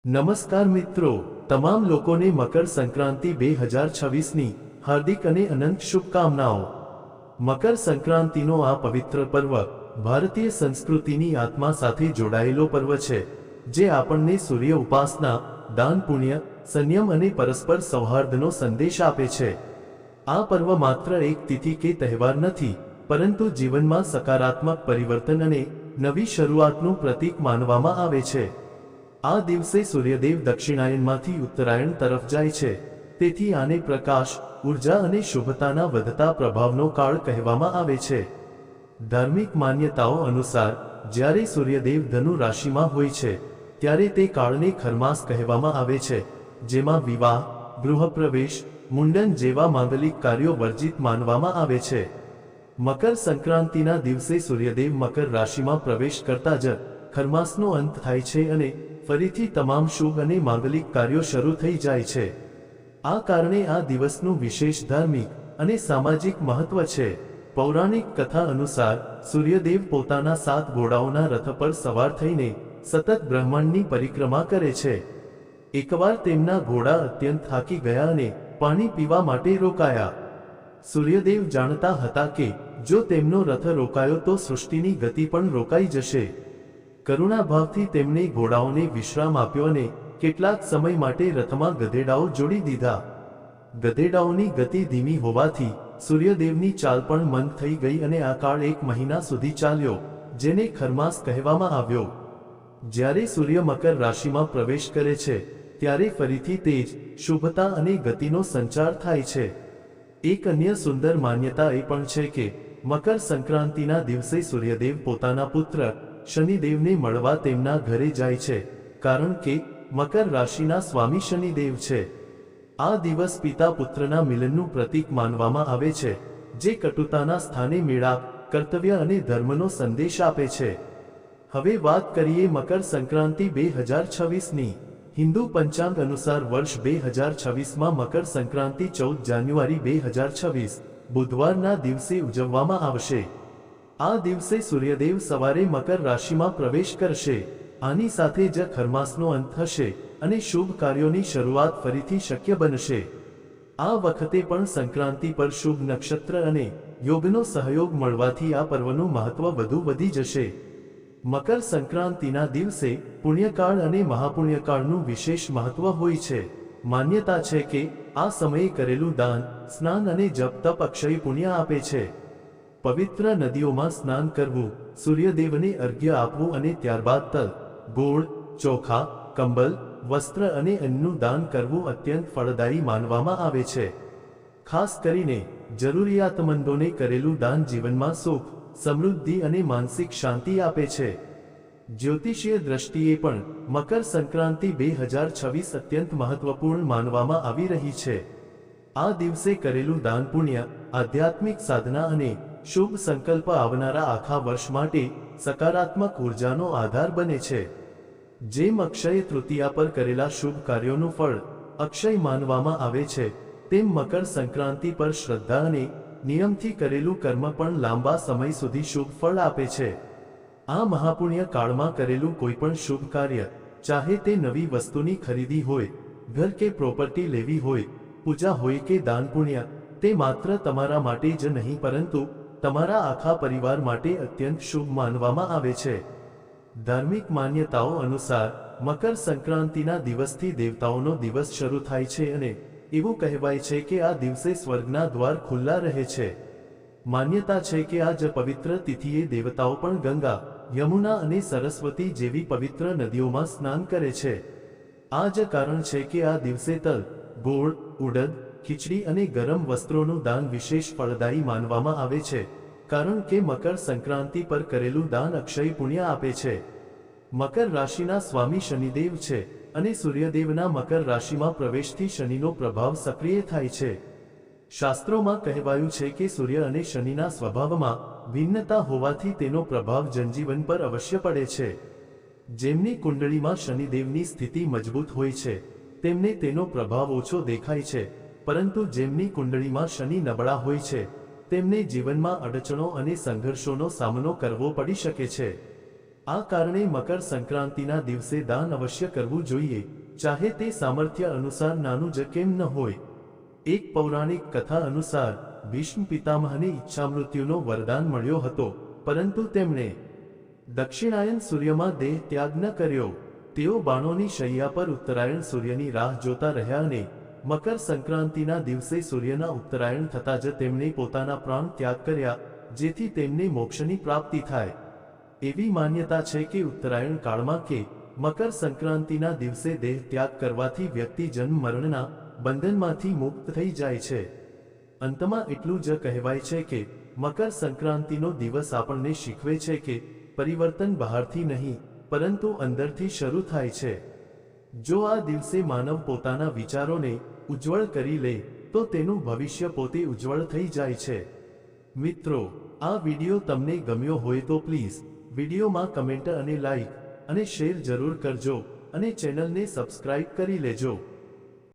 નમસ્કાર મિત્રો, તમામ લોકોને મકર સંક્રાંતિ 2026ની હાર્દિક અને અનંત શુભકામનાઓ। મકર સંક્રાંતિનો આ પવિત્ર પર્વ ભારતીય સંસ્કૃતિની આત્મા સાથે જોડાયેલો પર્વ છે, જે આપણને સૂર્ય ઉપાસના, દાન પુણ્ય, સંયમ અને પરસ્પર સૌહાર્દનો સંદેશ આપે છે। આ પર્વ માત્ર એક તિથિ કે તહેવાર નથી, પરંતુ જીવનમાં સકારાત્મક પરિવર્તન અને નવી શરૂઆતનું પ્રતીક માનવામાં આવે છે। આ દિવસે સૂર્યદેવ દક્ષિણાયનમાંથી ઉત્તરાયણ તરફ જાય છે, તેથી આને પ્રકાશ, ઉર્જા અને શુભતાના વધતા પ્રભાવનો કાળ કહેવામાં આવે છે। ધાર્મિક માન્યતાઓ અનુસાર જ્યારે સૂર્યદેવ ધનુ રાશિમાં હોય છે, ત્યારે તે કાળને ખરમાસ કહેવામાં આવે છે, જેમાં વિવાહ, ગૃહપ્રવેશ, મુંડન જેવા માંગલિક કાર્યો વર્જિત માનવામાં આવે છે। મકર સંક્રાંતિના દિવસે સૂર્યદેવ મકર રાશિમાં પ્રવેશ કરતા જ ખરમાસનો અંત થાય છે અને ફરીથી તમામ શુભ અને માંગલિક કાર્યો શરૂ થઈ જાય છે। આ કારણે આ દિવસનું વિશેષ ધાર્મિક અને સામાજિક મહત્વ છે। પૌરાણિક કથા અનુસાર સૂર્યદેવ પોતાના 7 ઘોડાઓના રથ પર સવાર થઈને સતત બ્રહ્માંડની પરિક્રમા કરે છે। એકવાર તેમના ઘોડા અત્યંત થાકી ગયા અને પાણી પીવા માટે રોકાયા। સૂર્યદેવ જાણતા હતા કે જો તેમનો રથ રોકાયો તો સૃષ્ટિની ગતિ પણ રોકાઈ જશે। કરુણાભાવથી તેમણે ઘોડાઓને વિશ્રામ આપ્યો અને કેટલાક સમય માટે રથમાં ગધેડાઓ જોડી દીધા। ગધેડાઓની ગતિ ધીમી હોવાથી સૂર્યદેવની ચાલ પણ મંદ થઈ ગઈ અને આ કાળ 1 મહિના સુધી ચાલ્યો, જેને ખરમાસ કહેવામાં આવ્યો। જ્યારે સૂર્ય મકર રાશિમાં પ્રવેશ કરે છે, ત્યારે ફરીથી તેજ, શુભતા અને ગતિનો સંચાર થાય છે। એક અન્ય સુંદર માન્યતા એ પણ છે કે મકર સંક્રાંતિના દિવસે સૂર્યદેવ પોતાના પુત્ર શનિદેવને મળવા તેમના ઘરે જાય છે, કારણ કે મકર રાશિના સ્વામી શનિદેવ છે। આ દિવસ પિતા પુત્રના મિલનનું પ્રતીક માનવામાં આવે છે, જે કટુતાના સ્થાને મેળાપ, કર્તવ્ય અને ધર્મનો સંદેશ આપે છે। હવે વાત કરીએ મકર સંક્રાંતિ 2026ની। હિન્દુ પંચાંગ અનુસાર વર્ષ 2026માં મકર સંક્રાંતિ 14 જાન્યુઆરી 2026 બુધવારના દિવસે ઉજવવામાં આવશે। આ દિવસે સૂર્યદેવ સવારે મકર રાશિમાં પ્રવેશ કરશે। આની સાથે જ ખરમાસનો અંત થશે અને શુભ કાર્યોની શરૂઆત ફરીથી શક્ય બનશે। આ વખતે પણ સંક્રાંતિ પર શુભ નક્ષત્ર અને યોગનો સહયોગ મળવાથી આ પર્વનું મહત્વ વધુ વધી જશે। મકર સંક્રાંતિના દિવસે પુણ્યકાળ અને મહાપુણ્યકાળનું વિશેષ મહત્વ હોય છે। માન્યતા છે કે આ સમયે કરેલું દાન, સ્નાન અને જપ તપ અક્ષય પુણ્ય આપે છે। પવિત્ર નદીઓમાં સ્નાન કરવું, સૂર્યદેવને અર્ઘ્ય આપવું અને ત્યારબાદ તલ, ગોળ, ચોખા, કંબલ, વસ્ત્ર અને અન્નનું દાન કરવું અત્યંત ફળદાયી માનવામાં આવે છે। ખાસ કરીને જરૂરિયાતમંદોને કરેલું દાન જીવનમાં સુખ, સમૃદ્ધિ અને માનસિક શાંતિ આપે છે। જ્યોતિષીય દ્રષ્ટિએ પણ મકર સંક્રાંતિ 2026 અત્યંત મહત્વપૂર્ણ માનવામાં આવી રહી છે। આ દિવસે કરેલું દાન પુણ્ય, આધ્યાત્મિક સાધના અને શુભ સંકલ્પ આવનારા આખા વર્ષ માટે સકારાત્મક ઉર્જાનો આધાર બને છે। જેમ અક્ષય તૃતીયા પર કરેલા શુભ કાર્યોનું ફળ અક્ષય માનવામાં આવે છે, તેમ મકર સંક્રાંતિ પર શ્રદ્ધા અને નિયમથી કરેલું કર્મ પણ લાંબા સમય સુધી શુભ ફળ આપે છે। આ મહાપુણ્ય કાળમાં કરેલું કોઈપણ શુભ કાર્ય, ચાહે તે નવી વસ્તુની ખરીદી હોય, ઘર કે પ્રોપર્ટી લેવી હોય, પૂજા હોય કે દાન પુણ્ય, તે માત્ર તમારા માટે જ નહીં પરંતુ તમારા આખા પરિવાર માટે અત્યંત શુભ માનવામાં આવે છે। ધાર્મિક માન્યતાઓ અનુસાર મકર સંક્રાંતિના દિવસથી દેવતાઓનો દિવસ શરૂ થાય છે અને એવું કહેવાય છે કે આ દિવસે સ્વર્ગના દ્વાર ખુલ્લા રહે છે। માન્યતા છે કે આ જ પવિત્ર તિથિએ દેવતાઓ પણ ગંગા, યમુના અને સરસ્વતી જેવી પવિત્ર નદીઓમાં સ્નાન કરે છે। આ જ કારણ છે કે આ દિવસે તલ, ગોળ, ઉડદ, ખીચડી અને ગરમ વસ્ત્રોનું દાન વિશેષ ફળદાયી માનવામાં આવે છે, કારણ કે મકર સંક્રાંતિ પર કરેલું દાન અક્ષય પુણ્ય આપે છે। મકર રાશિના સ્વામી શનિદેવ છે અને સૂર્યદેવના મકર રાશિમાં પ્રવેશથી શનિનો પ્રભાવ સક્રિય થાય છે। શાસ્ત્રોમાં કહેવાયું છે કે સૂર્ય અને શનિના સ્વભાવમાં ભિન્નતા હોવાથી તેનો પ્રભાવ જનજીવન પર અવશ્ય પડે છે। જેમની કુંડળીમાં શનિદેવની સ્થિતિ મજબૂત હોય છે, તેમને તેનો પ્રભાવ ઓછો દેખાય છે, પરંતુ જેમની કુંડળીમાં શનિ નબળા હોય છે, તેમને જીવનમાં અડચણો અને સંઘર્ષોનો સામનો કરવો પડી શકે છે। આ કારણે મકર સંક્રાંતિના દિવસે દાન અવશ્ય કરવું જોઈએ, ચાહે તે સામર્થ્ય અનુસાર નાનું જ કેમ ન હોય. એક પૌરાણિક કથા અનુસાર ભીષ્મ પિતામહને ઈચ્છામૃત્યુનો વરદાન મળ્યો હતો, પરંતુ તેમણે દક્ષિણાયન સૂર્યમાં દેહ ત્યાગ ન કર્યો. તેઓ બાણોની શૈયા પર ઉત્તરાયણ સૂર્યની રાહ જોતા રહ્યા અને મકર સંક્રાંતિના દિવસે સૂર્યના ઉત્તરાયણ થતાં જ તેમણે પોતાના પ્રાણ ત્યાગ કર્યા, જેથી તેમને મોક્ષની પ્રાપ્તિ થાય. એવી માન્યતા છે કે ઉત્તરાયણ કાળમાં કે મકર સંક્રાંતિના દિવસે દેહ ત્યાગ કરવાથી વ્યક્તિ જન્મ મરણના બંધનમાંથી મુક્ત થઈ જાય છે. અંતમાં એટલું જ કહેવાય છે કે મકર સંક્રાંતિનો દિવસ આપણને શીખવે છે કે પરિવર્તન બહારથી નહીં પરંતુ અંદરથી શરૂ થાય છે. જો આ દિવસે માનવ પોતાના વિચારોને ઉજ્જવળ કરી લે તો તેનું ભવિષ્ય પોતે ઉજ્જવળ થઈ જાય છે. મિત્રો, આ વિડિયો તમને ગમ્યો હોય તો પ્લીઝ વિડિયોમાં કમેન્ટ અને લાઈક અને શેર જરૂર કરજો અને ચેનલને સબસ્ક્રાઇબ કરી લેજો.